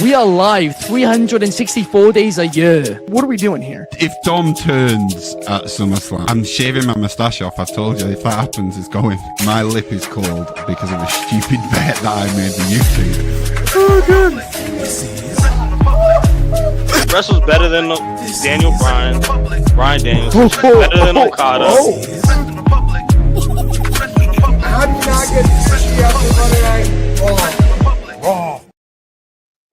We are live 364 days a year. What are we doing here? If Dom turns at SummerSlam, I'm shaving my moustache off. I've told you, if that happens, it's going. My lip is cold because of a stupid bet that I made with YouTube. Oh, good. Wrestle's better than Daniel Bryan Daniels. Better than Okada. How do you not get sushi after Monday Night Raw?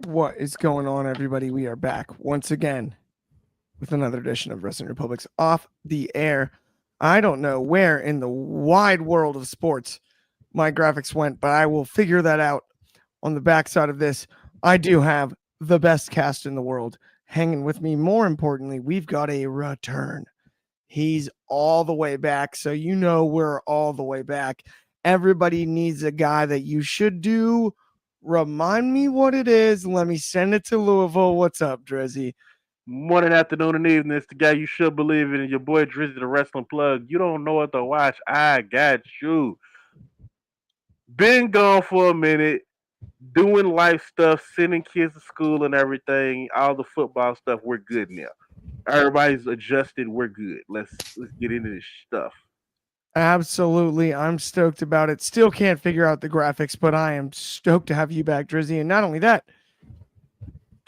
What is going on, everybody? We are back once again with another edition of Wrestling Republic's Off the Air. I don't know where in the wide world of sports my graphics went, but I will figure that out on the backside of this. I do have the best cast in the world hanging with me. More importantly, we've got a return. He's all the way back, so you know we're all the way back. Everybody needs a guy that you should do. Remind me what it is. Let me send it to Louisville. What's up, Dryzzy? Morning, afternoon, and evening. It's the guy you should believe in. And your boy Dryzzy, the wrestling plug. You don't know what to watch. I got you. Been gone for a minute, doing life stuff, sending kids to school and everything. All the football stuff. We're good now. Everybody's adjusted. We're good. Let's get into this stuff. Absolutely. I'm stoked about it. Still can't figure out the graphics, but I am stoked to have you back, Dryzzy. And not only that,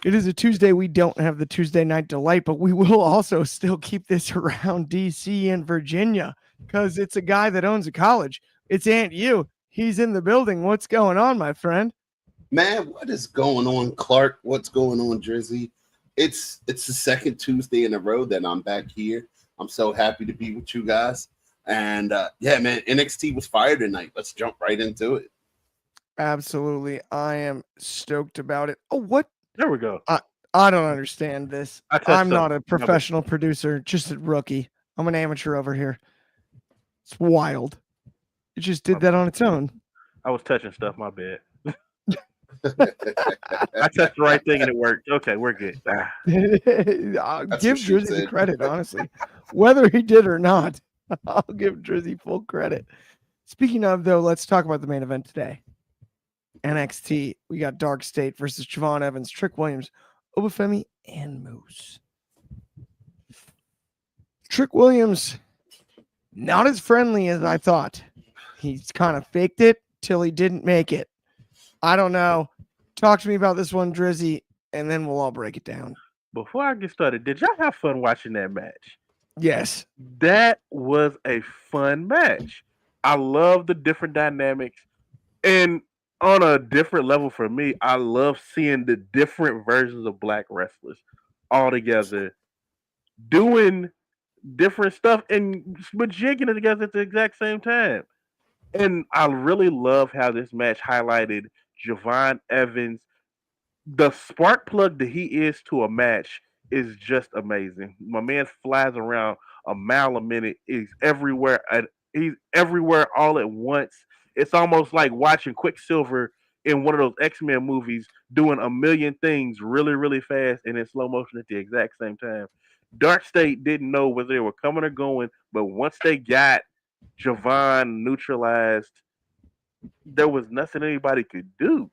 it is a Tuesday. We don't have the Tuesday Night Delight, but we will also still keep this around DC and Virginia because it's a guy that owns a college. It's Aunt U. He's in the building. What's going on, my friend? Man, what is going on, Clark? What's going on, Dryzzy? It's the second Tuesday in a row that I'm back here. I'm so happy to be with you guys. And yeah, man, NXT was fire tonight. Let's jump right into it. Absolutely. I am stoked about it. Oh, what? There we go. I don't understand this. I I'm not a professional producer, just a rookie. I'm an amateur over here. It's wild. It just did that on its own. I was touching stuff. My bad. I touched the right thing and it worked. Okay, we're good. I'll give Dryzzy the credit, honestly. Whether he did or not, I'll give Dryzzy full credit. Speaking of, though, let's talk about the main event today. NXT. We got Dark State versus Javon Evans, Trick Williams, Obafemi, and Moose. Trick Williams, not as friendly as I thought. He's kind of faked it till he didn't make it. I don't know. Talk to me about this one, Dryzzy, and then we'll all break it down. Before I get started, did y'all have fun watching that match? Yes. That was a fun match. I love the different dynamics. And on a different level for me, I love seeing the different versions of black wrestlers all together doing different stuff and but jigging it together at the exact same time. And I really love how this match highlighted Javon Evans. The spark plug that he is to a match is just amazing. My man flies around a mile a minute. He's everywhere. He's everywhere all at once. It's almost like watching Quicksilver in one of those X-Men movies doing a million things really, really fast and in slow motion at the exact same time. Dark State didn't know whether they were coming or going, but once they got Javon neutralized, there was nothing anybody could do.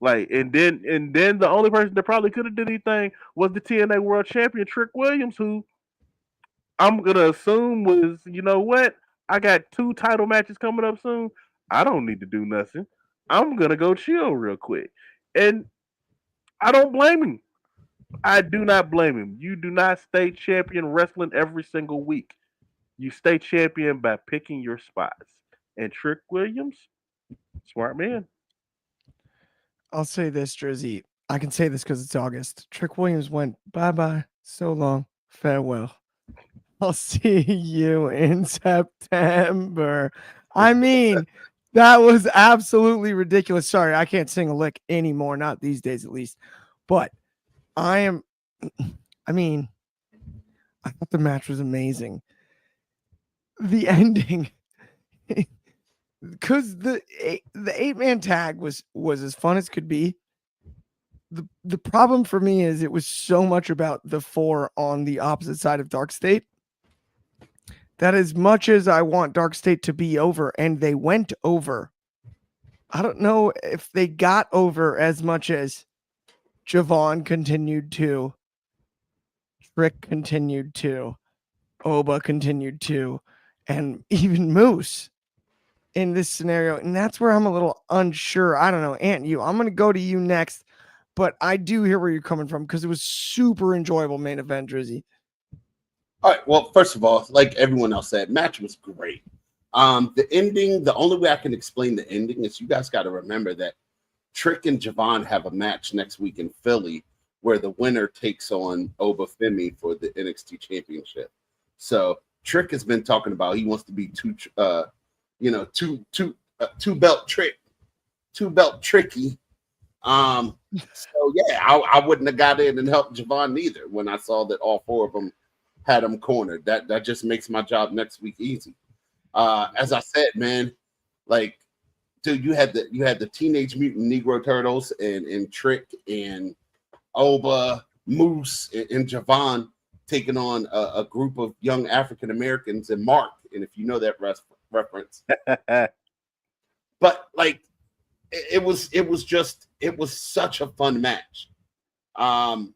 Like, and then the only person that probably could have did anything was the TNA World Champion Trick Williams, who I'm gonna assume was, you know what? I got 2 title matches coming up soon. I don't need to do nothing. I'm gonna go chill real quick. And I don't blame him. I do not blame him. You do not stay champion wrestling every single week. You stay champion by picking your spots. And Trick Williams, smart man. I'll say this, Dryzzy. I can say this because it's August. Trick Williams went bye-bye, so long, farewell. I'll see you in September. I mean, that was absolutely ridiculous. Sorry, I can't sing a lick anymore, not these days at least. But I thought the match was amazing. The ending, because the 8-man tag was as fun as could be. The problem for me is it was so much about the 4 on the opposite side of Dark State that as much as I want Dark State to be over, and they went over, I don't know if they got over as much as Javon continued to, Trick continued to, Oba continued to, and even Moose in this scenario. And that's where I'm a little unsure. I don't know. Ant, I'm going to go to you next, but I do hear where you're coming from because it was super enjoyable main event, Drizzy. All right. Well, first of all, like everyone else said, match was great. The ending, the only way I can explain the ending is you guys got to remember that Trick and Javon have a match next week in Philly where the winner takes on Oba Femi for the NXT Championship. So Trick has been talking about he wants to be two belt tricky. So yeah, I wouldn't have got in and helped Javon either when I saw that all four of them had him cornered. That just makes my job next week easy. As I said, man, like, dude, you had the Teenage Mutant Negro Turtles and Trick and Oba, Moose, and Javon taking on a group of young African Americans and Mark. And if you know that reference, but like, it was such a fun match. I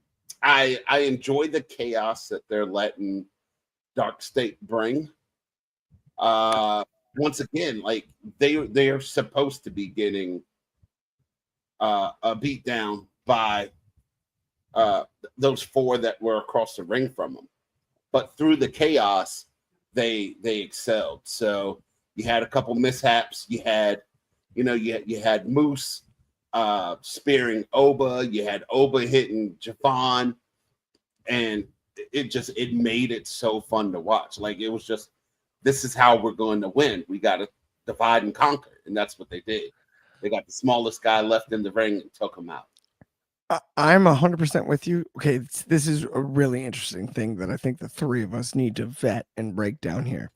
enjoy the chaos that they're letting Dark State bring. Once again, like they are supposed to be getting a beat down by those four that were across the ring from them, but through the chaos, they excelled. So you had a couple mishaps. You had Moose spearing Oba. You had Oba hitting Javon, and it made it so fun to watch. Like, it was just, this is how we're going to win. We got to divide and conquer, and that's what they did. They got the smallest guy left in the ring and took him out. I'm 100% with you. Okay, this is a really interesting thing that I think the three of us need to vet and break down here.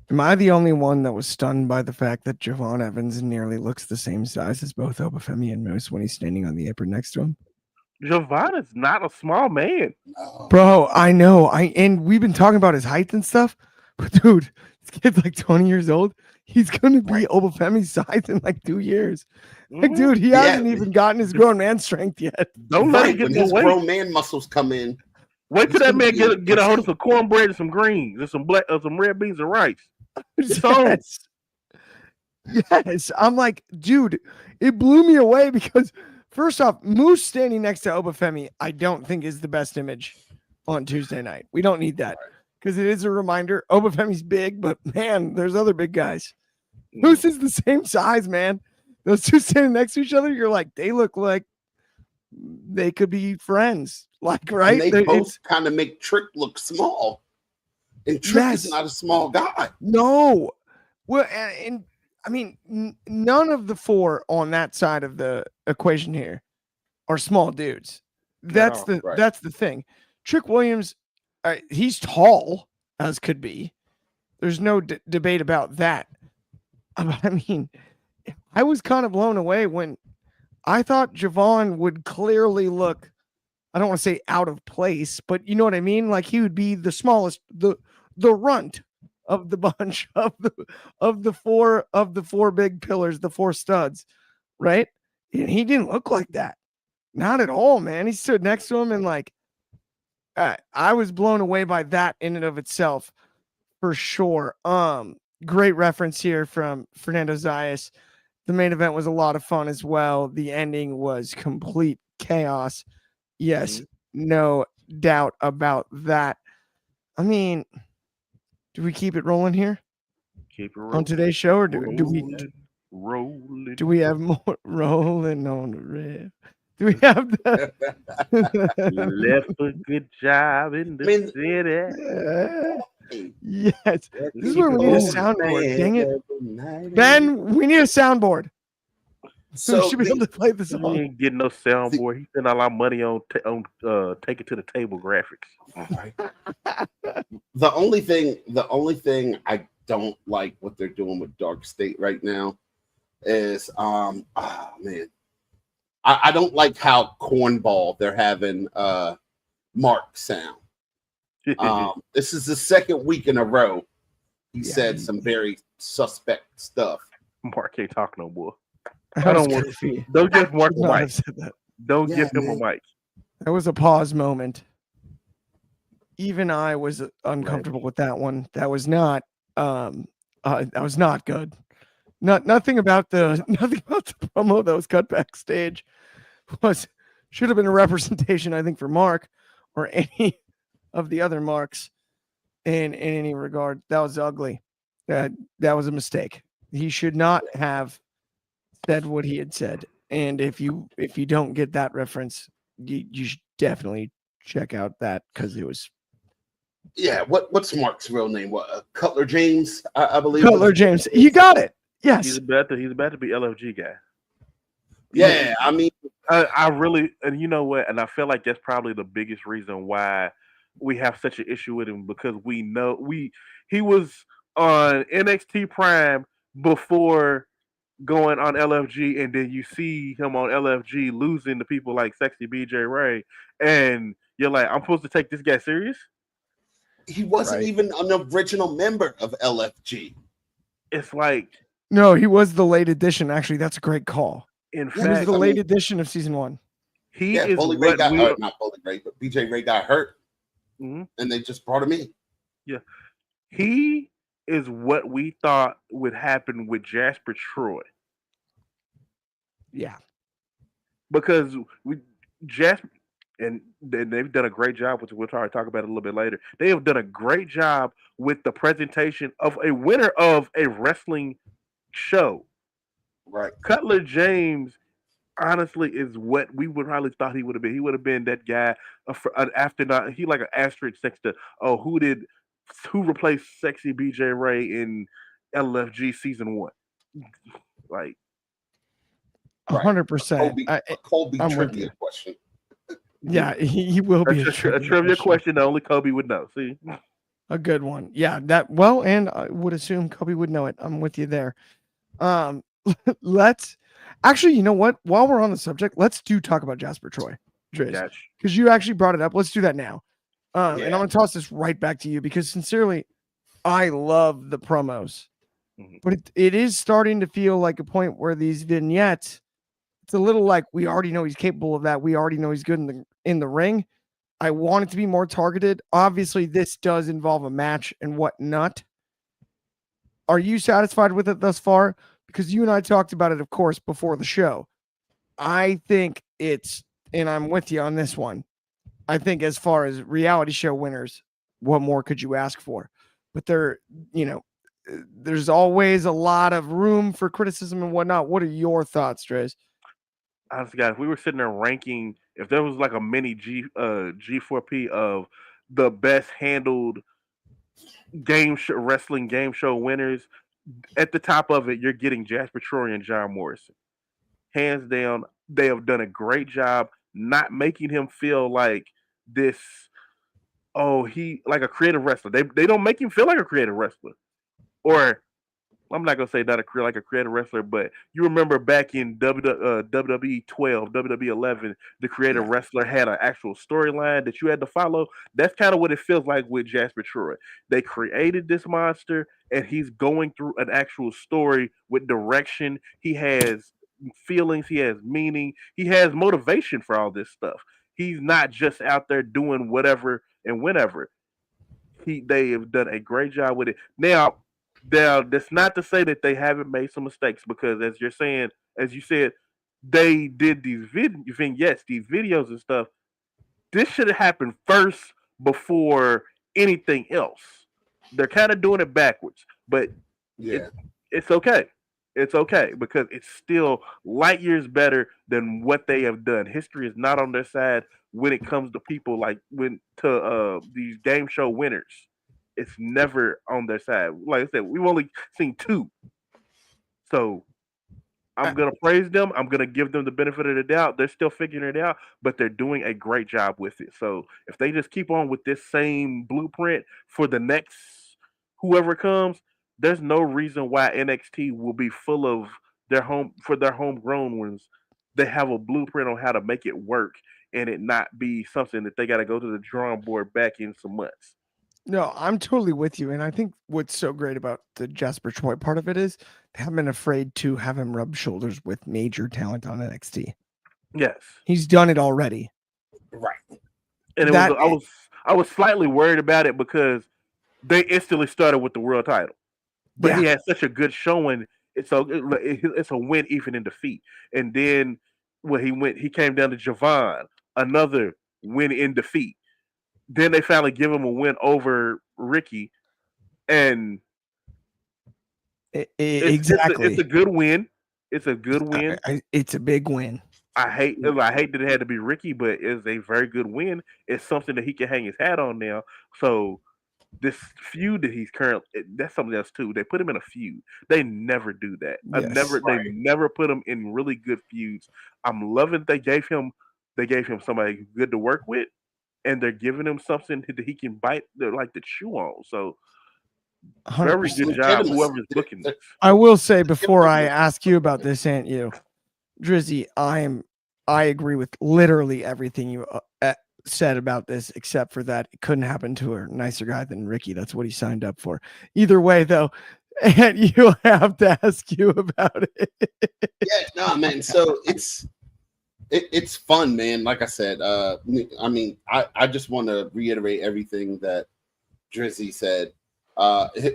Am I the only one that was stunned by the fact that Javon Evans nearly looks the same size as both Obafemi and Moose when he's standing on the apron next to him? Javon is not a small man. No. Bro, I know. And we've been talking about his height and stuff, but dude, this kid's like 20 years old. He's gonna be Obafemi's size in like 2 years. Like, dude, he hasn't even gotten his grown man strength yet. Don't let him get when no his weight. grown man muscles come in. Wait till that man get a hold of some cornbread and some greens and some red beans and rice. Yes. Yes. I'm like, dude, it blew me away because first off, Moose standing next to Obafemi, I don't think is the best image on Tuesday night. We don't need that because it is a reminder. Obafemi's big, but man, there's other big guys. Moose is the same size, man. Those two standing next to each other, you're like, they look like they could be friends. Like, right? And they both kind of make Trick look small. And Trick is not a small guy. No. Well, and I mean, none of the four on that side of the equation here are small dudes. That's the thing. Trick Williams, he's tall as could be. There's no debate about that. I mean, I was kind of blown away when I thought Javon would clearly look, I don't want to say out of place, but you know what I mean? Like, he would be the smallest, the runt of the bunch of the four big pillars, the four studs, right? And he didn't look like that. Not at all, man. He stood next to him and like, I was blown away by that in and of itself for sure. Great reference here from Fernando Zayas. The main event was a lot of fun as well. The ending was complete chaos. Yes, no doubt about that. I mean, do we keep it rolling here? Keep it rolling. On today's show, or do we have more rolling on the riff? Do we have the left a good job in the city? Yes. This is where we need a soundboard. Dang it. Ben, we need a soundboard. So we should be able to play the song. We ain't getting no soundboard. He spent all our money on take it to the table graphics. The only thing I don't like what they're doing with Dark State right now is man. I don't like how cornball they're having Mark sound. This is the second week in a row he said some very suspect stuff. Mark ain't talking no more. I don't want to see. Don't just Mark White. Don't Yeah, give him man. a mic. That was a pause moment. Even I was uncomfortable with that one. That was not good. Nothing about the promo that was cut backstage should have been a representation, I think, for Mark or any of the other Marks in any regard. That was ugly. That was a mistake. He should not have said what he had said. And if you don't get that reference, you should definitely check out that because it was Yeah, what's Mark's real name? What Cutler James, I believe. Cutler James. You got it. Yes. He's about to be LFG guy. Yeah, I mean, I really, and you know what, and I feel like that's probably the biggest reason why we have such an issue with him because we know he was on NXT Prime before going on LFG, and then you see him on LFG losing to people like Sexy BJ Ray, and you're like, I'm supposed to take this guy serious? he wasn't even an original member of LFG. It's like, no, he was the late edition. Actually, that's a great call. in He was fact, the late edition of season 1. he Yeah, is Bully Ray what got we hurt, not Bully Ray, but BJ Ray got hurt, Mhm. and they just brought him in. Yeah, he is what we thought would happen with Jasper Troy. Yeah. Because Jasper, and they've done a great job, which we'll try to talk about it a little bit later. They have done a great job with the presentation of a winner of a wrestling show. Right. Cutler James, honestly, is what we would probably thought he would have been. He would have been that guy after not. He like an asterisk next to who replaced Sexy BJ Ray in LFG season 1. Like 100%. Colby I'm with trivia you. question. Yeah, he will be a trivia question that only Kobe would know. See, a good one. Yeah, and I would assume Kobe would know it. I'm with you there. Let's actually, you know what? While we're on the subject, let's talk about Jasper Troy, gotcha. because you actually brought it up. Let's do that now. Yeah. And I'm gonna toss this right back to you because sincerely, I love the promos, but it is starting to feel like a point where these vignettes, it's a little like we already know he's capable of that. We already know he's good in the ring. I want it to be more targeted. Obviously, this does involve a match and whatnot. Are you satisfied with it thus far? Because you and I talked about it, of course, before the show. I think and I'm with you on this one. I think as far as reality show winners, what more could you ask for? But there's always a lot of room for criticism and whatnot. What are your thoughts, Dre's? Honestly, guys, if we were sitting there ranking, if there was like a mini G4P of the best handled wrestling game show winners, at the top of it, you're getting Jasper Troy and John Morrison. Hands down, they have done a great job not making him feel like this. Oh, he like a creative wrestler. They don't make him feel like a creative wrestler, or I'm not gonna say not like a creative wrestler, but you remember back in WWE 12, WWE 11, the creative wrestler had an actual storyline that you had to follow. That's kind of what it feels like with Jasper Troy. They created this monster, and he's going through an actual story with direction. He has feelings, he has meaning, he has motivation for all this stuff. He's not just out there doing whatever and whenever. They have done a great job with it. Now, that's not to say that they haven't made some mistakes because, as you said, they did these vignettes, these videos and stuff. This should have happened first before anything else. They're kind of doing it backwards, but it's okay. It's okay because it's still light years better than what they have done. History is not on their side when it comes to people like these game show winners. It's never on their side. Like I said, we've only seen 2. So I'm gonna praise them. I'm gonna give them the benefit of the doubt. They're still figuring it out, but they're doing a great job with it. So if they just keep on with this same blueprint for the next whoever comes, there's no reason why NXT will be full of their homegrown ones. They have a blueprint on how to make it work and it not be something that they got to go to the drawing board back in some months. No, I'm totally with you. And I think what's so great about the Jasper Troy part of it is they haven't been afraid to have him rub shoulders with major talent on NXT. Yes, He's done it already. Right. and I was slightly worried about it because they instantly started with the world title, but Yeah. he had such a good showing. It's a win even in defeat, and then when he came down to Javon, another win in defeat. Then they finally give him a win over Ricky, and it's Exactly. a good win. It's a good win. It's a big win. I hate that it had to be Ricky, but it's a very good win. It's something that he can hang his hat on now. So this feud that he's currently that's something else too. They put him in a feud. They never do that. Yes. They never put him in really good feuds. I'm loving they gave him somebody good to work with, and they're giving him something that he can bite like to chew on. So very 100%. good job, Legitimacy. whoever's booking this. I will say before I ask you about this, Aunt you, Drizzy, I agree with literally everything you said about this, except for that it couldn't happen to a nicer guy than Ricky. That's what he signed up for. Either way, though, and you have to ask you about it. Yeah, no, man. So it's fun, man. Like I said, I mean, I just want to reiterate everything that Drizzy said.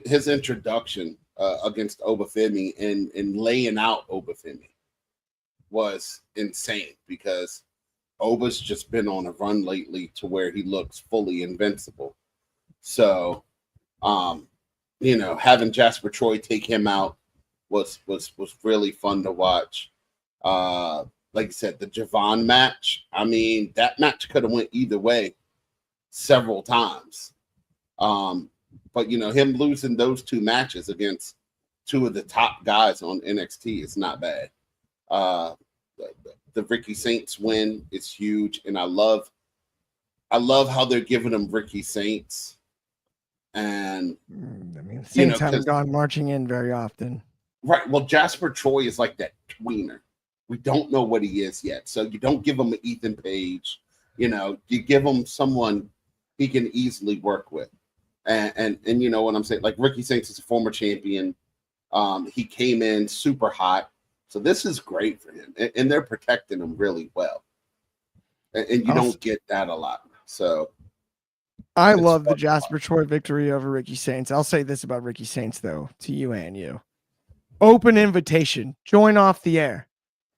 His introduction against Obafemi and laying out Obafemi was insane because Oba's just been on a run lately to where he looks fully invincible. So, having Jasper Troy take him out was really fun to watch. Like I said, the Javon match. I mean, that match could have went either way several times. But him losing those two matches against two of the top guys on NXT is not bad. The Ricky Saints win is huge, and I love how they're giving him Ricky Saints. And I mean, Saints haven't gone marching in very often. Right. Well, Jasper Troy is like that tweener. We don't know what he is yet. So you don't give him an Ethan Page. You give him someone he can easily work with. And you know what I'm saying? Like Ricky Saints is a former champion. He came in super hot. So this is great for him. And they're protecting him really well. And you don't get that a lot. So I love the Jasper Troy victory over Ricky Saints. I'll say this about Ricky Saints, though, to you and you. Open invitation. Join off the air.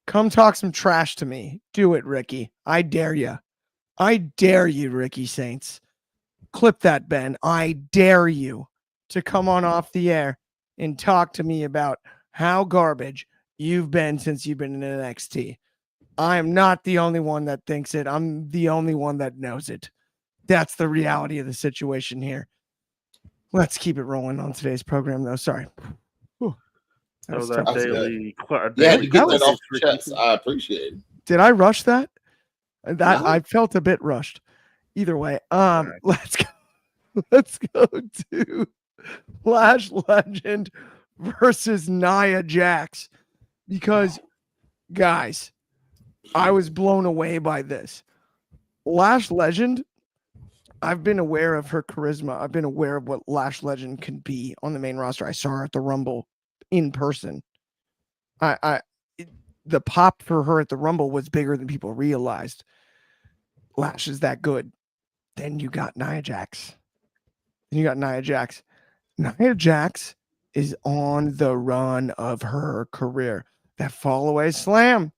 Come talk some trash to me. Do it, Ricky. I dare you. I dare you, Ricky Saints. Clip that, Ben. I dare you to come on off the air and talk to me about how garbage you've been since you've been in NXT. I am not the only one that thinks it. I'm the only one that knows it. That's the reality of the situation here. Let's keep it rolling on today's program, though. Sorry. That was our daily. Yeah, to get that off your chest, I appreciate it. Did I rush that? No. I felt a bit rushed. Either way, let's go to Lash Legend versus Nia Jax, because guys, I was blown away by this. Lash Legend, I've been aware of her charisma. I've been aware of what Lash Legend can be on the main roster. I saw her at the Rumble in person. The pop for her at the Rumble was bigger than people realized. Lash is that good. Then you got Nia Jax. Nia Jax is on the run of her career. That fall away slam.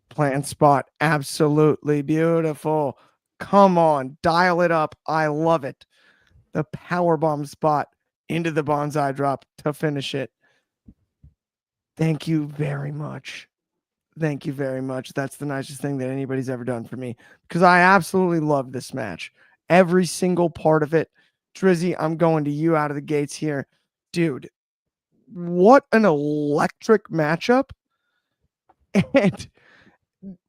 Plant spot. Absolutely beautiful. Come on. Dial it up. I love it. The powerbomb spot into the bonsai drop to finish it. Thank you very much. Thank you very much. That's the nicest thing that anybody's ever done for me, because I absolutely love this match. Every single part of it. Drizzy, I'm going to you out of the gates here. Dude, what an electric matchup. And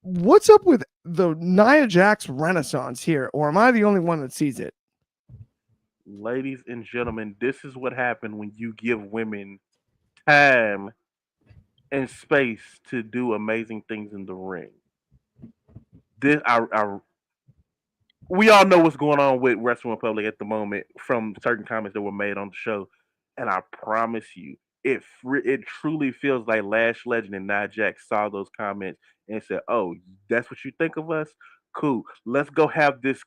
what's up with the Nia Jax renaissance here? Or am I the only one that sees it? Ladies and gentlemen, this is what happened when you give women time and space to do amazing things in the ring. We all know what's going on with Wrestling Republic at the moment from certain comments that were made on the show, and I promise you, it truly feels like Lash Legend and Nia Jax saw those comments and said, "Oh, that's what you think of us? Cool. Let's go have this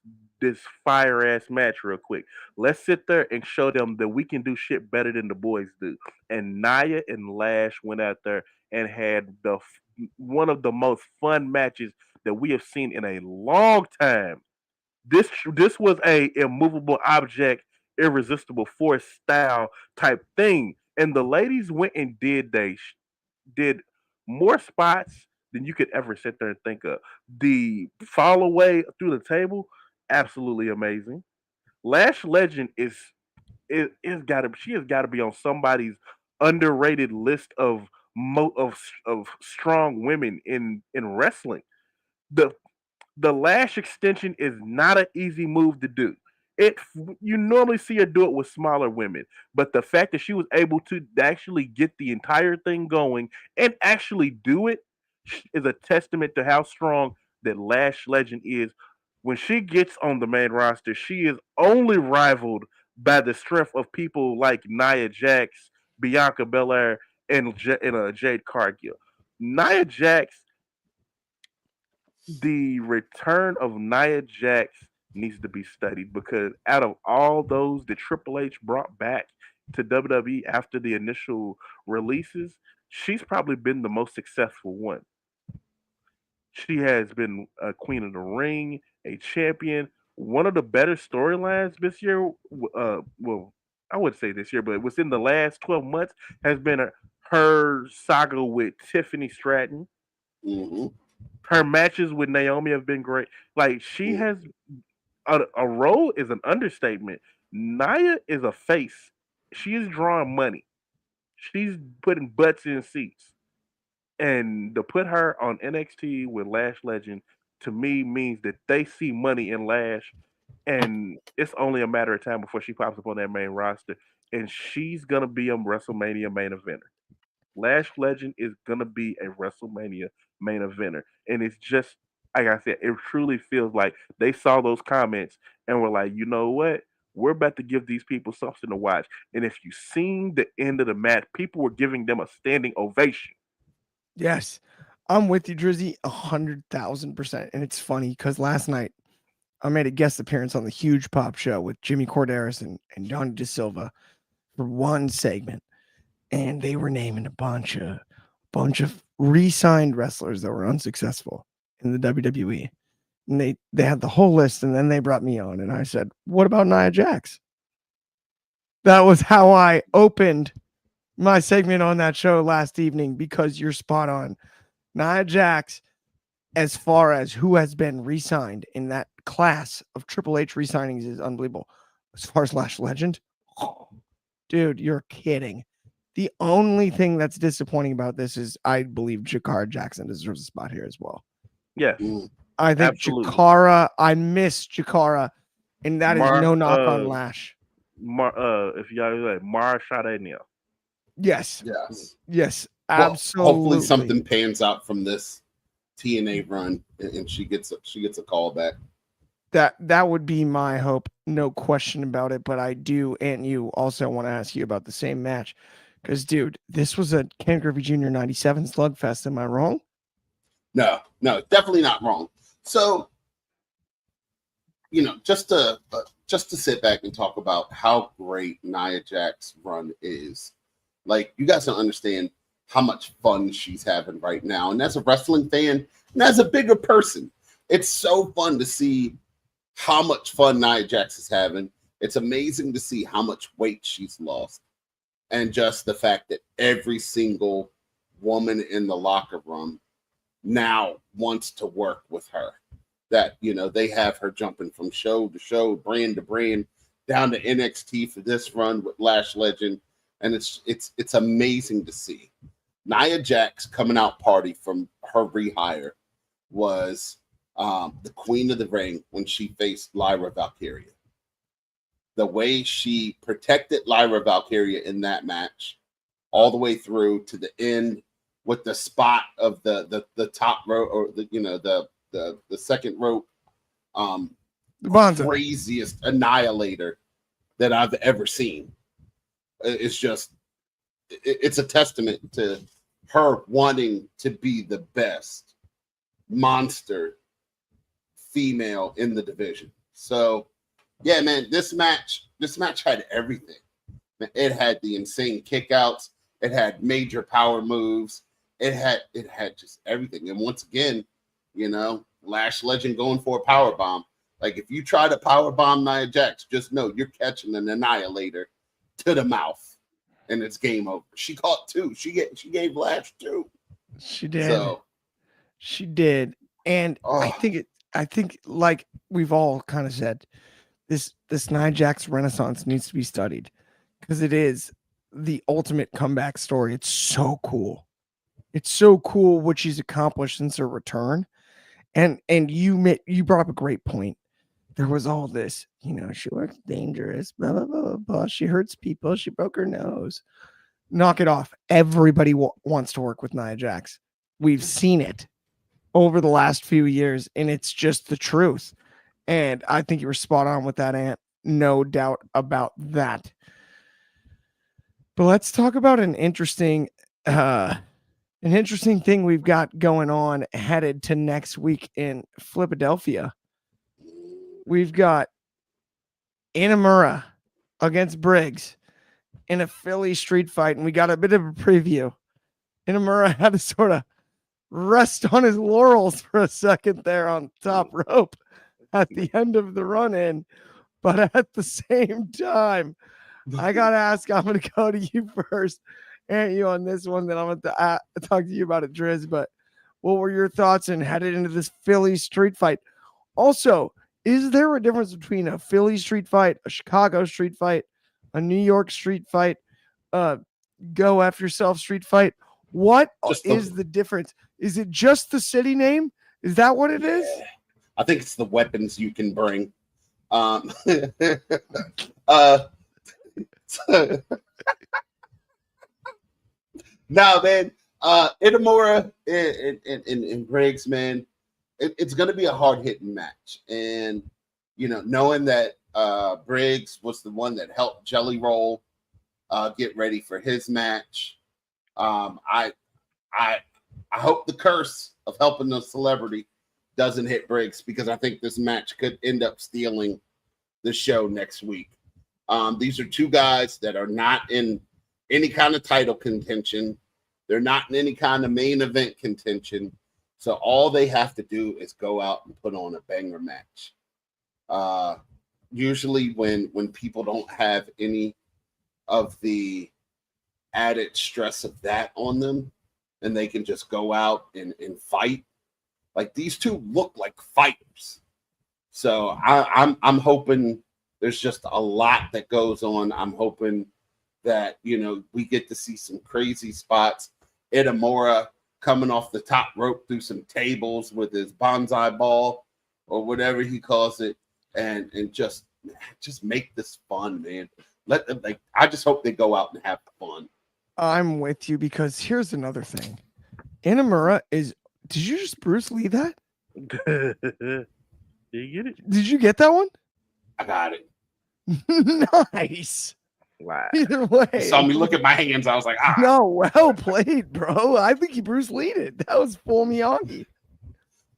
fire ass match real quick. Let's sit there and show them that we can do shit better than the boys do." And Nia and Lash went out there and had one of the most fun matches that we have seen in a long time. This was a immovable object, irresistible force style type thing, and the ladies went and did more spots than you could ever sit there and think of. The fall away through the table, absolutely amazing. Lash Legend is gotta she has got to be on somebody's underrated list of of strong women in wrestling. The the lash extension is not an easy move to do. It You normally see her do it with smaller women, but the fact that she was able to actually get the entire thing going and actually do it is a testament to how strong that Lash Legend is. When she gets on the main roster, she is only rivaled by the strength of people like Nia Jax, Bianca Belair, and Jade Cargill. Nia Jax, the return of Nia Jax needs to be studied because out of all those that Triple H brought back to WWE after the initial releases, she's probably been the most successful one. She has been a Queen of the Ring, a champion. One of the better storylines this year, well, I would say this year, but within the last 12 months, has been her saga with Tiffany Stratton. Hmm. Her matches with Naomi have been great. Like she has a role is an understatement. Nia is a face. She is drawing money. She's putting butts in seats. And to put her on NXT with Lash Legend to me means that they see money in Lash, and it's only a matter of time before she pops up on that main roster, and she's gonna be a WrestleMania main eventer. Lash Legend is gonna be a WrestleMania main eventer, and it's just like I said, it truly feels like they saw those comments and were like, you know what? We're about to give these people something to watch. And if you seen the end of the match, people were giving them a standing ovation. Yes, I'm with you, Drizzy, 100,000%. And it's funny because last night I made a guest appearance on the Huge Pop Show with Jimmy Corderas and Johnny DeSilva for one segment, and they were naming a bunch of re-signed wrestlers that were unsuccessful in the WWE. And they had the whole list, and then they brought me on, and I said, "What about Nia Jax?" That was how I opened my segment on that show last evening because you're spot on. Nia Jax, as far as who has been re-signed in that class of Triple H re-signings, is unbelievable. As far as Lash Legend, dude, you're kidding. The only thing that's disappointing about this is I believe Jakara Jackson deserves a spot here as well. Yes, I think absolutely. I miss Jakara, and that is no knock on Lash. If y'all like Mara Shadania. Yes. Yes. Yes. Well, Absolutely. hopefully something pans out from this TNA run and she gets a call back. That would be my hope, no question about it. But I do, and you also want to ask you about the same match. Because, dude, this was a Ken Griffey Jr. 97 slugfest. Am I wrong? No, definitely not wrong. So, just to sit back and talk about how great Nia Jax's run is. Like, you guys don't understand how much fun she's having right now. And as a wrestling fan, and as a bigger person, it's so fun to see how much fun Nia Jax is having. It's amazing to see how much weight she's lost. And just the fact that every single woman in the locker room now wants to work with her. That, they have her jumping from show to show, brand to brand, down to NXT for this run with Lash Legend. And it's amazing to see. Nia Jax coming out party from her rehire was the Queen of the Ring when she faced Lyra Valkyria. The way she protected Lyra Valkyria in that match, all the way through to the end with the spot of the top rope, or the second rope, The Bonza. craziest annihilator that I've ever seen. It's just it's a testament to her wanting to be the best monster female in the division. So yeah, man, this match had everything. It had the insane kickouts, it had major power moves, it had just everything. And once again, Lash Legend going for a power bomb. Like, if you try to power bomb Nia Jax, just know you're catching an annihilator to the mouth, and it's game over. She caught 2. She gave Lash 2. She did. So she did, and I think like we've all kind of said, this Nia Jax renaissance needs to be studied because it is the ultimate comeback story. It's so cool. It's so cool what she's accomplished since her return. And you brought up a great point. There was all this, she looks dangerous, blah, blah, blah, blah. She hurts people. She broke her nose. Knock it off. Everybody wants to work with Nia Jax. We've seen it over the last few years, and it's just the truth. And I think you were spot on with that, Ant. No doubt about that. But let's talk about an interesting thing we've got going on headed to next week in Philadelphia. We've got Inamura against Briggs in a Philly street fight, and we got a bit of a preview. Inamura had to sort of rest on his laurels for a second there on top rope at the end of the run-in, but at the same time, I got to ask, I'm going to go to you first, and you on this one, then I'm going to talk to you about it, Driz, but what were your thoughts in headed into this Philly street fight? Also, is there a difference between a Philly street fight, a Chicago street fight, a New York street fight, go F yourself street fight? What is the difference? Is it just the city name? Is that what it is? I think it's the weapons you can bring. Now man, Inamura and Briggs, man, it's going to be a hard-hitting match. And, knowing that Briggs was the one that helped Jelly Roll get ready for his match, I hope the curse of helping the celebrity doesn't hit Briggs, because I think this match could end up stealing the show next week. These are two guys that are not in any kind of title contention. They're not in any kind of main event contention. So all they have to do is go out and put on a banger match. Usually when people don't have any of the added stress of that on them, and they can just go out and fight. Like, these two look like fighters. So I'm hoping there's just a lot that goes on. I'm hoping that, we get to see some crazy spots. Inamura coming off the top rope through some tables with his bonsai ball or whatever he calls it, and just make this fun, man. I just hope they go out and have fun. I'm with you, because here's another thing. Inamura is. Did you just Bruce Lee that? Did you get it? Did you get that one? I got it. Nice. Wow. Either way. You saw me look at my hands. I was like, No, well played, bro. I think you Bruce Lee'd it. That was full Miyagi.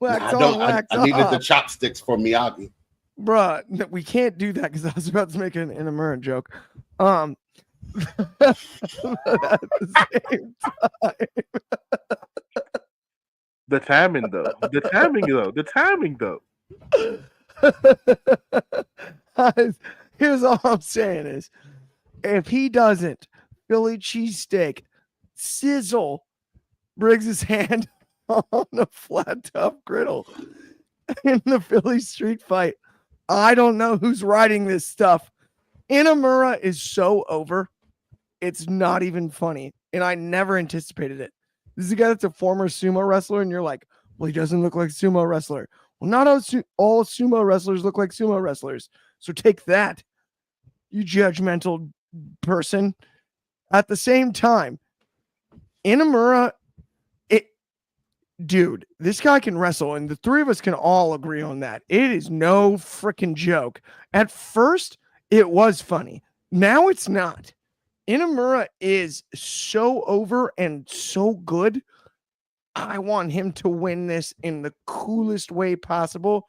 Wax on, wax I needed off. the chopsticks for Miyagi. Bruh, no, we can't do that because I was about to make an Inamura joke. At the same time. The timing though. Guys, here's all I'm saying is, if he doesn't Philly cheesesteak sizzle Briggs's hand on a flat top griddle in the Philly street fight, I don't know who's writing this stuff. Inamura is so over. It's not even funny. And I never anticipated it. This is a guy that's a former sumo wrestler, and you're like, well, he doesn't look like a sumo wrestler. Well, not all sumo wrestlers look like sumo wrestlers. So take that, you judgmental person. At the same time, Inamura, dude, this guy can wrestle, and the three of us can all agree on that. It is no freaking joke. At first, it was funny. Now it's not. Inamura is so over and so good. I want him to win this in the coolest way possible.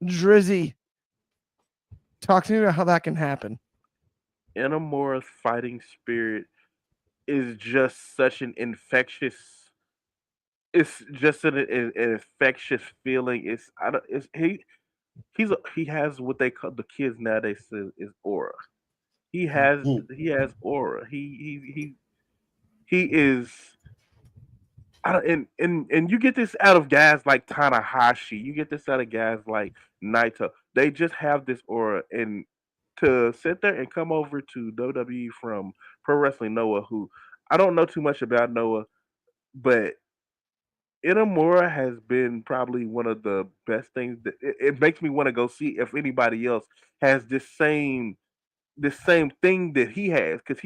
Drizzy, talk to me about how that can happen. Inamura's fighting spirit is just such an infectious. It's just an infectious feeling. It's I don't. It's he has what they call the kids nowadays is aura. He has aura. He is. I don't, and you get this out of guys like Tanahashi. You get this out of guys like Naito. They just have this aura, and to sit there and come over to WWE from Pro Wrestling Noah, who I don't know too much about Noah, but Inamura has been probably one of the best things that it makes me want to go see if anybody else has the same thing that he has because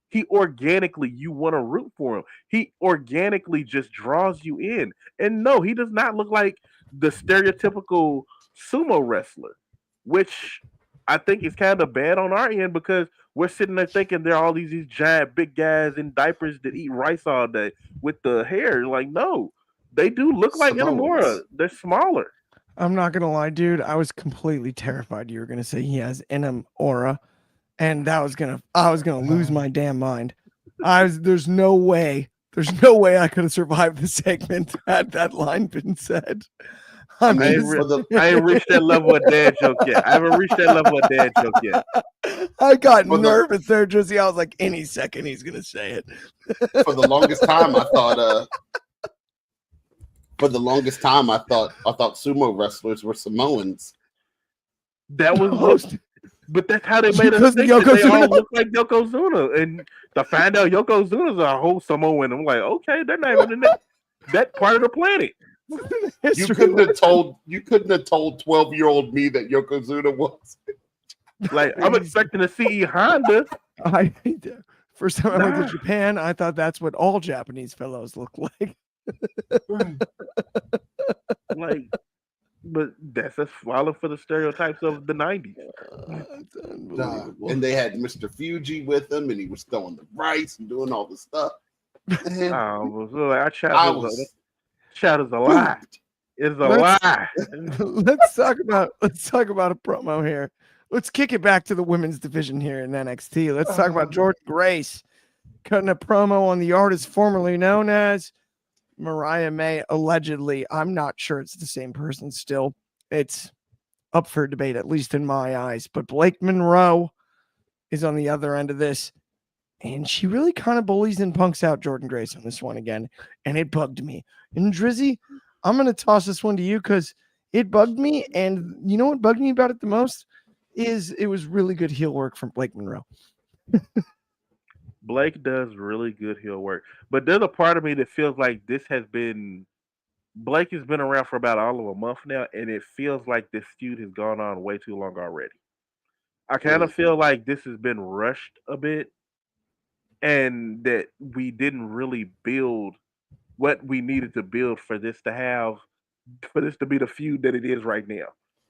he organically you want to root for him. He organically just draws you in. And no, he does not look like the stereotypical sumo wrestler, which I think is kind of bad on our end because we're sitting there thinking there are all these giant big guys in diapers that eat rice all day with the hair. Like, no, they do look like Inamura. Samoans. They're smaller. I'm not gonna lie, dude. I was completely terrified you were gonna say he has in aura, and I was gonna lose my damn mind. There's no way I could have survived the segment had that line been said. I I'm mean, just- for the I ain't reached that level of dad joke yet. I haven't reached that level of dad joke yet. I got For the- nervous there, Drizzy. I was like, any second he's gonna say it. for the longest time, I thought. For the longest time, I thought sumo wrestlers were Samoans. That was Host- but that's how they made us Because think that they Yokozuna- all look like Yokozuna. And to find out Yokozuna's a whole Samoan, I'm like, okay, they're not even in that part of the planet. You couldn't have told 12-year-old me that Yokozuna was. Like, I'm expecting to see Honda. First time I went to Japan, I thought that's what all Japanese fellows look like. Like, but that's just falling for the stereotypes of the 90s. That's unbelievable. And they had Mr. Fuji with them, and he was throwing the rice and doing all the stuff. Man, Our I child was is a lie. It's a Let's- lie. let's talk about a promo here. Let's kick it back to the women's division here in NXT. Let's talk about Jordan Grace cutting a promo on the artist formerly known as Mariah May. Allegedly, I'm not sure it's the same person still. It's up for debate, at least in my eyes. But Blake Monroe is on the other end of this, and she really kind of bullies and punks out Jordan Grace on this one again, and it bugged me. And Drizzy, I'm going to toss this one to you because it bugged me, and you know what bugged me about it the most is it was really good heel work from Blake Monroe. Blake does really good heel work. But there's a part of me that feels like Blake has been around for about all of a month now, and it feels like this feud has gone on way too long already. I kind of feel like this has been rushed a bit, and that we didn't really build what we needed to build for this to be the feud that it is right now.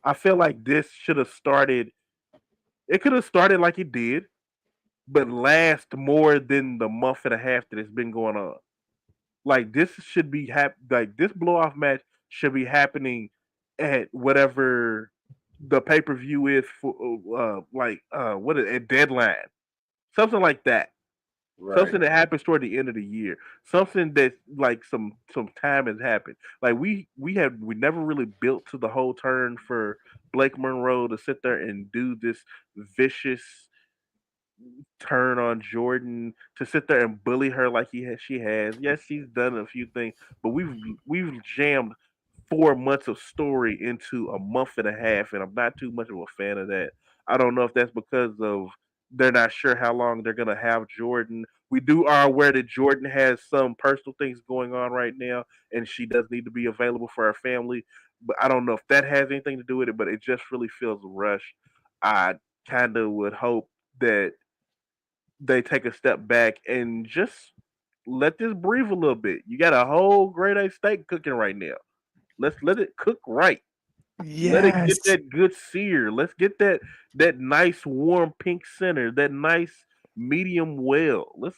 I feel like this should have started. It could have started like it did, but last more than the month and a half that it's been going on. Like this should be like this blow off match should be happening at whatever the pay per view is for what is it, deadline, something like that. right. Something that happens toward the end of the year. Something that like some time has happened. Like we never really built to the whole turn for Blake Monroe to sit there and do this vicious turn on Jordan, to sit there and bully her like she has. Yes, she's done a few things, but we've jammed 4 months of story into a month and a half, and I'm not too much of a fan of that. I don't know if that's because of they're not sure how long they're gonna have Jordan. We are aware that Jordan has some personal things going on right now, and she does need to be available for her family. But I don't know if that has anything to do with it. But it just really feels rushed. I kind of would hope that they take a step back and just let this breathe a little bit. You got a whole grade A steak cooking right now. Let's let it cook right. Let it Yes. get that good sear. Let's get that nice warm pink center. That nice medium well. Let's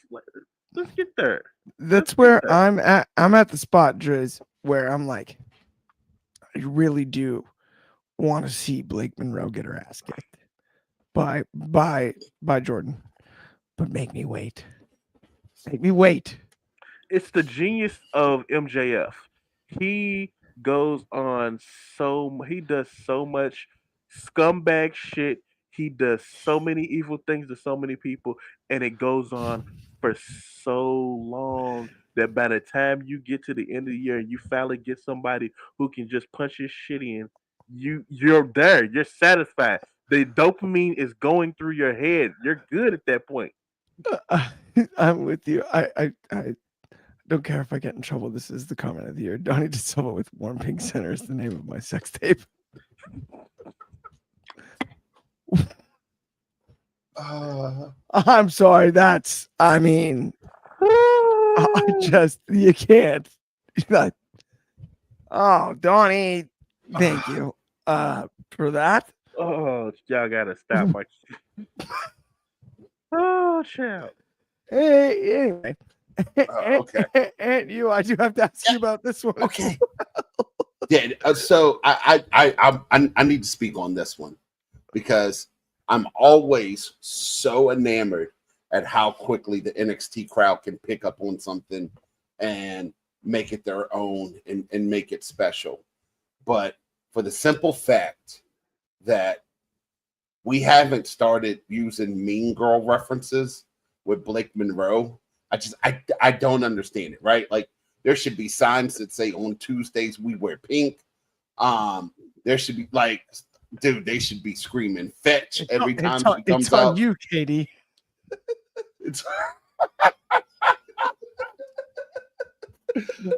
get there. That's where I'm at. I'm at the spot, Driz, where I'm like, I really do want to see Blake Monroe get her ass kicked by Jordan, but make me wait. Make me wait. It's the genius of MJF. He goes on he does so much scumbag shit. He does so many evil things to so many people, and it goes on for so long that by the time you get to the end of the year and you finally get somebody who can just punch his shit in, you're there. You're satisfied. The dopamine is going through your head. You're good at that point. I'm with you. I don't care if I get in trouble. This is the comment of the year. Donnie De Silva with Warm Pink Center is the name of my sex tape. I'm sorry. I mean, you can't. Oh, Donnie, thank you for that. Oh, y'all gotta stop my. Oh, child. Hey, anyway. Okay. And you, I do have to ask you about this one. Okay. Yeah. So I need to speak on this one because I'm always so enamored at how quickly the NXT crowd can pick up on something and make it their own and make it special. But for the simple fact that we haven't started using Mean Girl references with Blake Monroe, I don't understand it, right? Like there should be signs that say on Tuesdays we wear pink. There should be like, dude, they should be screaming fetch every time she comes it's out. on you, Katie.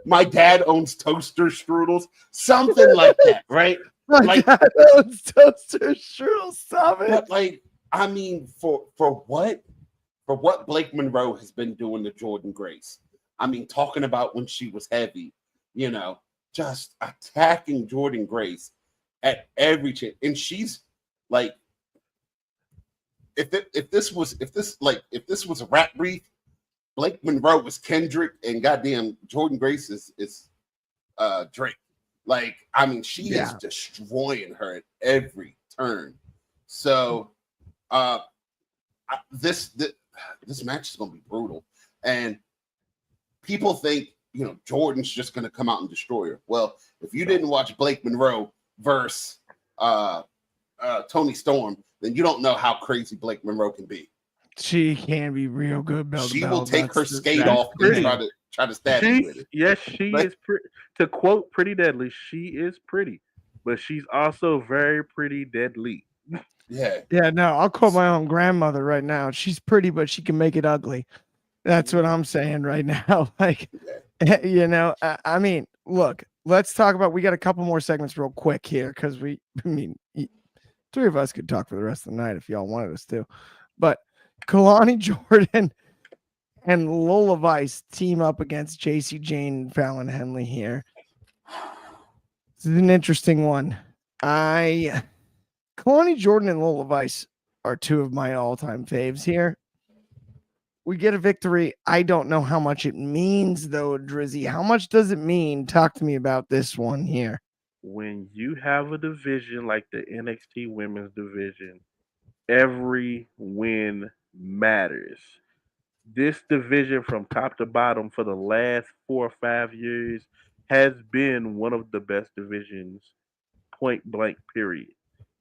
My dad owns toaster strudels, something like that, right? My dad owns toaster strudels. Stop it. But like, I mean, for what Blake Monroe has been doing to Jordan Grace. I mean, talking about when she was heavy, just attacking Jordan Grace at every chance. And she's like, if this was a rap brief, Blake Monroe was Kendrick and goddamn Jordan Grace is Drake. Like, I mean, she is destroying her at every turn. So this match is gonna be brutal. And people think, Jordan's just gonna come out and destroy her. Well, if you didn't watch Blake Monroe versus Tony Storm, then you don't know how crazy Blake Monroe can be. She can be real good. She will take her skate off and try to stab you with it. Yes, she is pretty. To quote Pretty Deadly, she is pretty, but she's also very pretty deadly. Yeah. Yeah, no, I'll quote my own grandmother right now. She's pretty, but she can make it ugly. That's what I'm saying right now. Like, I mean, look, let's talk about, we got a couple more segments real quick here because three of us could talk for the rest of the night if y'all wanted us to. But Kalani Jordan and Lola Vice team up against JC Jane and Fallon Henley here. This is an interesting one. Kalani Jordan and Lola Vice are two of my all-time faves here. We get a victory. I don't know how much it means, though, Drizzy. How much does it mean? Talk to me about this one here. When you have a division like the NXT Women's Division, every win matters. This division from top to bottom for the last 4 or 5 years has been one of the best divisions, point blank, period.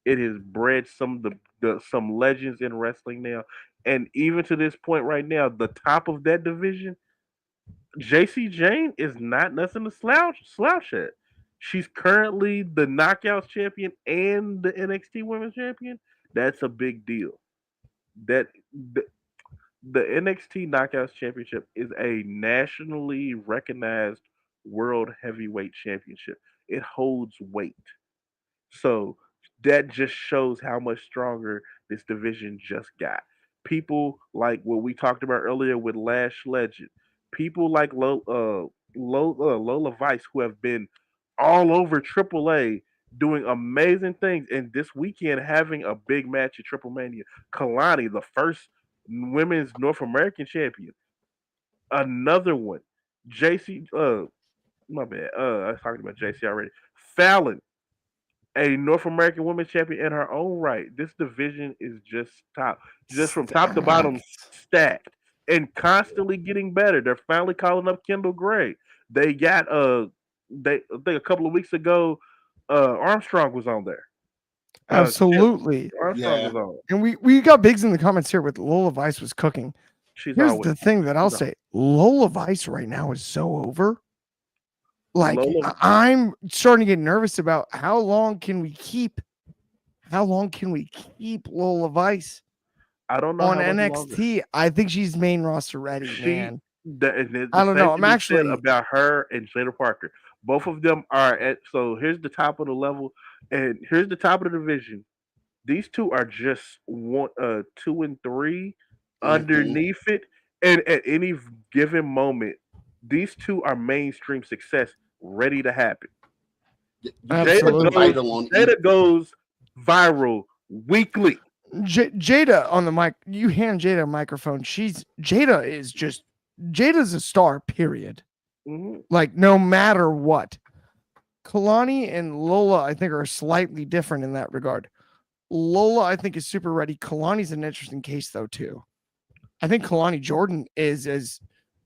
It has bred some of some legends in wrestling now. And even to this point right now, the top of that division, JC Jane is not nothing to slouch at. She's currently the Knockouts champion and the NXT Women's Champion. That's a big deal. That the NXT Knockouts Championship is a nationally recognized world heavyweight championship. It holds weight. So that just shows how much stronger this division just got. People like what we talked about earlier with Lash Legend, people like Lola Vice, who have been all over AAA doing amazing things, and this weekend having a big match at Triple Mania. Kalani, the first women's North American champion. Another one, JC. My bad. I was talking about JC already. Fallon, a North American Women's Champion in her own right. This division is just from top to bottom, Stacked. stacked and constantly getting better. They're finally calling up Kendall Gray. They got I think a couple of weeks ago, Armstrong was on there. Chip Absolutely. Armstrong Yeah. was on. And we got Biggs in the comments here with Lola Vice was cooking. She's Here's always the thing that I'll she's say: Lola Vice right now is so over. Like Lola. I'm starting to get nervous about how long can we keep Lola Vice I don't know on how much longer. NXT? I think she's main roster ready, She man. the I don't same know. can I'm be said actually about her and Jada Parker. Both of them are at so here's the top of the level and here's the top of the division. These two are just one 2 and 3 Mhm. underneath it. And at any given moment, these two are mainstream success ready to happen. You could put Jada the absolutely goes title on Jada goes viral weekly. Jada on the mic. You hand Jada a microphone. Jada's a star. Period. Mhm. Like no matter what. Kalani and Lola, I think, are slightly different in that regard. Lola, I think, is super ready. Kalani's an interesting case, though, too. I think Kalani Jordan is as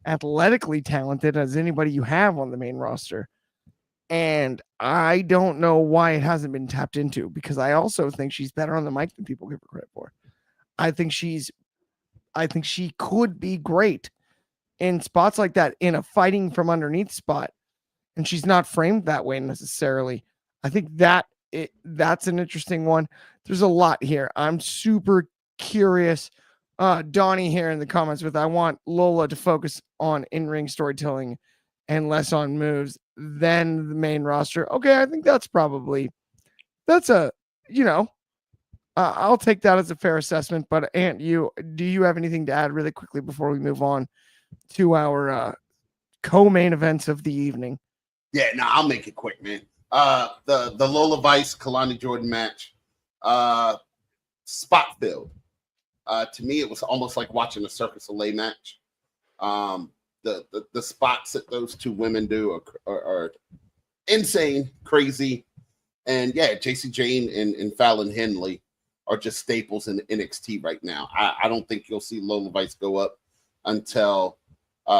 athletically talented as anybody you have on the main roster. And I don't know why it hasn't been tapped into because I also think she's better on the mic than people give her credit for. I think she could be great in spots like that in a fighting from underneath spot. And she's not framed that way necessarily. I think that's an interesting one. There's a lot here. I'm super curious. Donnie here in the comments with I want Lola to focus on in-ring storytelling and less on moves than the main roster. Okay, I think that's a you know I'll take that as a fair assessment. But Ant, do you have anything to add really quickly before we move on to our co-main events of the evening? Yeah, no, I'll make it quick, man. The Lola Vice Kalani Jordan match, spot filled. To me, it was almost like watching a Circus Soleil match. The spots that those two women do are insane, crazy, and yeah, JC Jane and Fallon Henley are just staples in NXT right now. I don't think you'll see Lola Vice go up until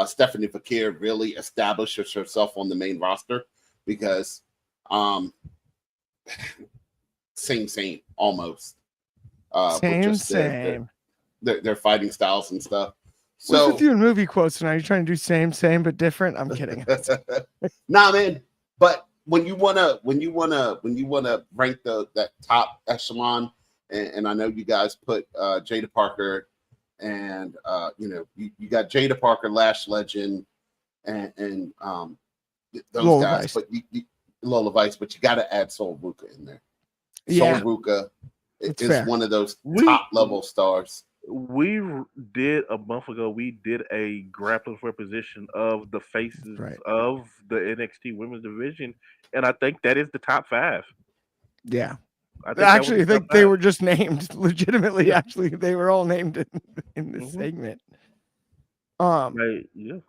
Stephanie Fakir really establishes herself on the main roster because same almost. Same. Their fighting styles and stuff. What's So with you in movie quotes now? You're trying to do same but different. I'm kidding. nah, man. But when you wanna rank that top echelon, and I know you guys put Jada Parker and you got Jada Parker, Lash Legend, and those Lola guys, Vice. but Lola Vice, but you got to add Soul Ruka in there. Yeah. Soul Ruka That's is fair. one of those We- top level stars. We did a month ago. We did a grappling for position of the faces Right. of the NXT Women's Division, and I think that is the top 5. Yeah. I think Actually, I that was the think top they 5. were just named legitimately. Yeah. Actually, they were all named in this Mhm. segment. Yeah.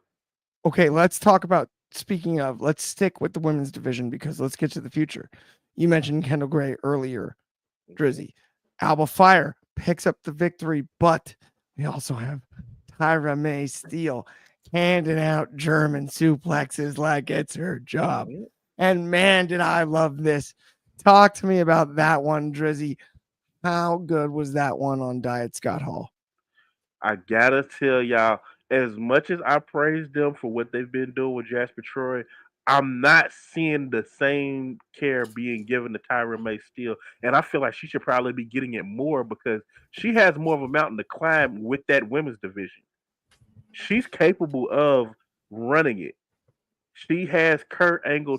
Okay, let's talk about speaking of, let's stick with the women's division because let's get to the future. You mentioned Kendall Gray earlier, Drizzy. Alba Fire picks up the victory, but we also have Tyra May Steele handing out German suplexes like it's her job. Mhm. And man, did I love this. Talk to me about that one, Drizzy. How good was that one on Diet Scott Hall? I gotta tell y'all, as much as I praise them for what they've been doing with Jasper Troy, I'm not seeing the same care being given to Tyra May Steele. And I feel like she should probably be getting it more because she has more of a mountain to climb with that women's division. She's capable of running it. She has Kurt Angle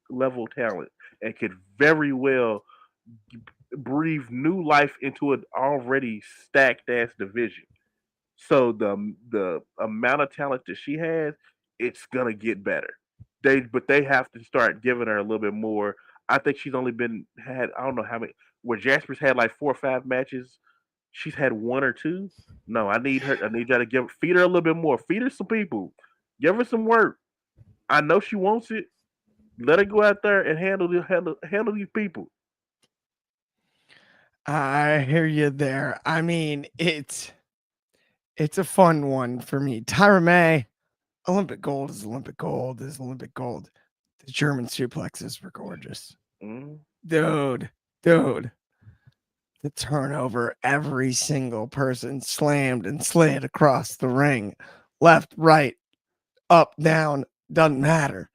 level talent, and could very well breathe new life into an already stacked ass division. So the amount of talent that she has, it's gonna get better. They have to start giving her a little bit more. I think she's only had I don't know how many where Jasper's had like 4 or 5 matches she's had one or two. No, I need her. I need y'all to feed her a little bit more. Feed her some people. Give her some work. I know she wants it. Let her go out there and handle these people. I hear you there. I mean, it's a fun one for me. Tyra May, Olympic gold is Olympic gold is Olympic gold. The German suplexes were gorgeous. Mm. Dude. The turnover, every single person slammed and slid across the ring. Left, right, up, down, doesn't matter.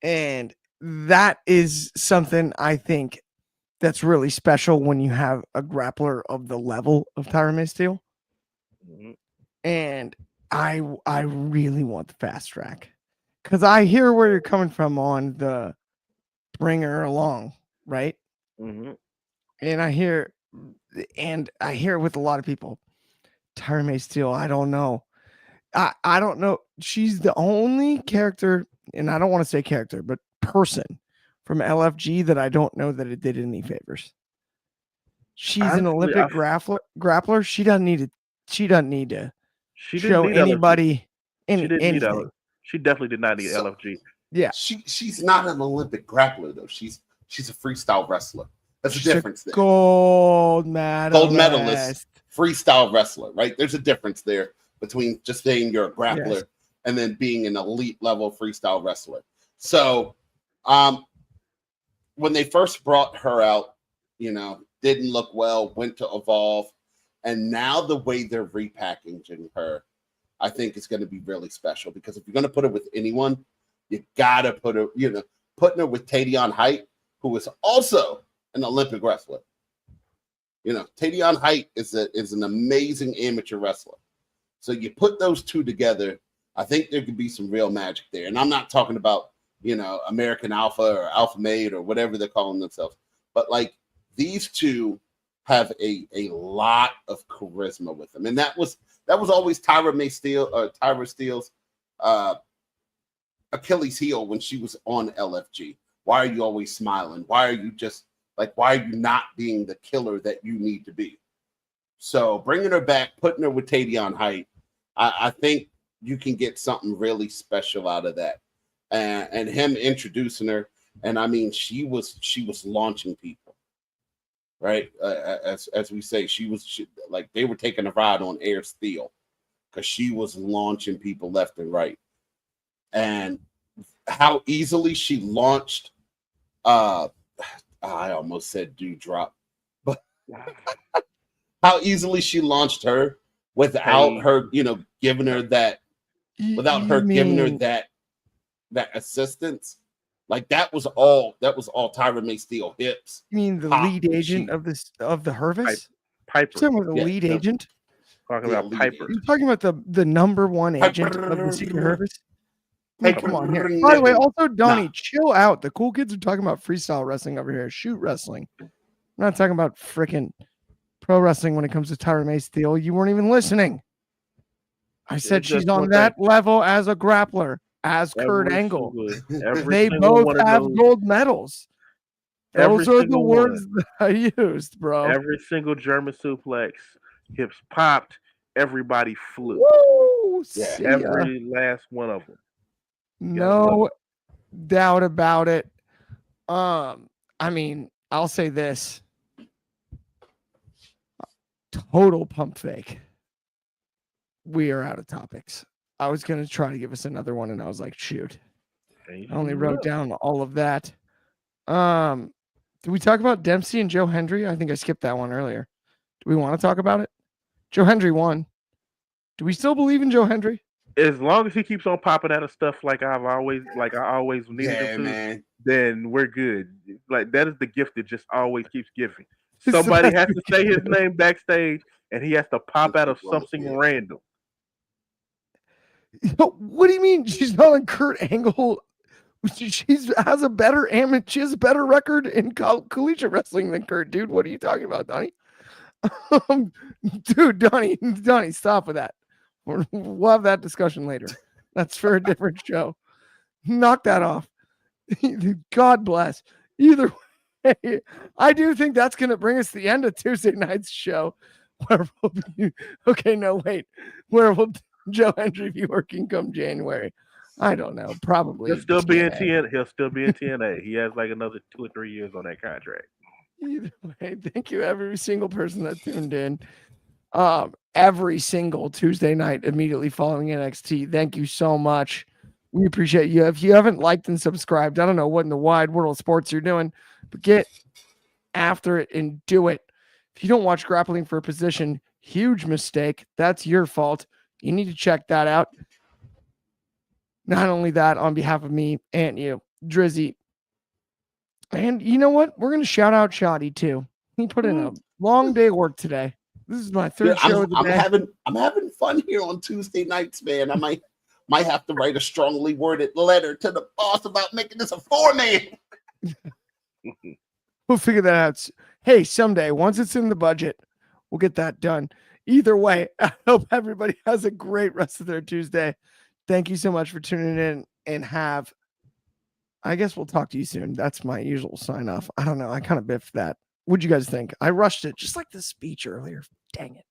And that is something I think that's really special when you have a grappler of the level of Tyra May Steele. Mm. And I really want the fast track because I hear where you're coming from on the bring her along, right? Mm-hmm. And I hear with a lot of people, Tyra May Steele, I don't know. I don't know. She's the only character, and I don't want to say character, but person from LFG that I don't know that it did any favors. She's an Honestly, Olympic grappler. She doesn't need to. She doesn't need to she didn't show need LFG. anybody She didn't need anything. LFG. She definitely did not need So- LFG. Yeah, She's not an Olympic grappler though. She's a freestyle wrestler. That's she's the difference there. gold medalist. Gold medalist, freestyle wrestler, right? There's a difference there between just saying you're a grappler Yes. and then being an elite level freestyle wrestler. So, when they first brought her out, didn't look well, went to Evolve, and now the way they're repackaging her, I think is going to be really special because if you're going to put her with anyone, you gotta put her, putting her with Tadion Height, who is also an Olympic wrestler. Tadion Height is an amazing amateur wrestler. So you put those two together, I think there could be some real magic there. And I'm not talking about, American Alpha or Alpha Maid or whatever they're calling themselves, but like these two have a lot of charisma with them. And that was always Tyra Steele's Achilles heel when she was on LFG. Why are you always smiling? Why are you not being the killer that you need to be? So bringing her back, putting her with Tadion Height, I think you can get something really special out of that. And him introducing her, and I mean, she was launching people, right? As we say, like they were taking a ride on air steel because she was launching people left and right. And how easily she launched, I almost said Dewdrop, but how easily she launched her without her, giving her that, giving her that assistance. Like that was all Tyra May Steele hips. You mean the lead agent of the Hervis? Piper. You're talking about the lead agent? Talking Yeah, about lead Piper. agent. You're talking about the number one agent of the Secret Hervis? Come on here. By the way, also Donnie, chill out. The cool kids are talking about freestyle wrestling over here, shoot wrestling. I'm not talking about freaking pro wrestling when it comes to Tyra May Steele. You weren't even listening. I said she's on that level as a grappler, as Kurt Angle. They both have gold medals. Those are the words that I used, bro. Every single German suplex, hips popped, everybody flew. Woo! Yeah. See ya. Every last one of them. No doubt about it. I mean, I'll say this. Total pump fake. We are out of topics. I was going to try to give us another one, and I was like, shoot. I only wrote down all of that. Did we talk about Dempsey and Joe Hendry? I think I skipped that one earlier. Do we want to talk about it? Joe Hendry won. Do we still believe in Joe Hendry? As long as he keeps on popping out of stuff like I always needed him to, man. then we're good. Like that is the gift that just always keeps giving. Somebody has to say his name backstage, and he has to pop out of something random. What do you mean she's not on Kurt Angle? She has a better record in collegiate wrestling than Kurt, dude. What are you talking about, Donnie? Dude, Donnie, stop with that. We'll have that discussion later. That's for a different show. Knock that off. God bless. Either way, I do think that's going to bring us to the end of Tuesday night's show. Where will be, okay, no, wait. Where will Joe Hendry be working come January? I don't know. Probably. He'll still be in TNA. TNA. He'll still be in TNA. He has like another 2 or 3 years on that contract. Either way, thank you every single person that tuned in. Every single Tuesday night immediately following NXT. Thank you so much. We appreciate you. If you haven't liked and subscribed, I don't know what in the wide world of sports you're doing, but get after it and do it. If you don't watch Grappling for a Position, huge mistake. That's your fault. You need to check that out. Not only that, on behalf of me and you, Dryzzy. And you know what? We're going to shout out Shoddy too. He put in a long day of work today. This is my third show of the day. I'm having fun here on Tuesday nights, man. I might have to write a strongly worded letter to the boss about making this a 4-man. We'll figure that out. Hey, someday, once it's in the budget, we'll get that done. Either way, I hope everybody has a great rest of their Tuesday. Thank you so much for tuning in and I guess we'll talk to you soon. That's my usual sign off. I don't know. I kind of biffed that. What'd you guys think? I rushed it just like the speech earlier. Dang it.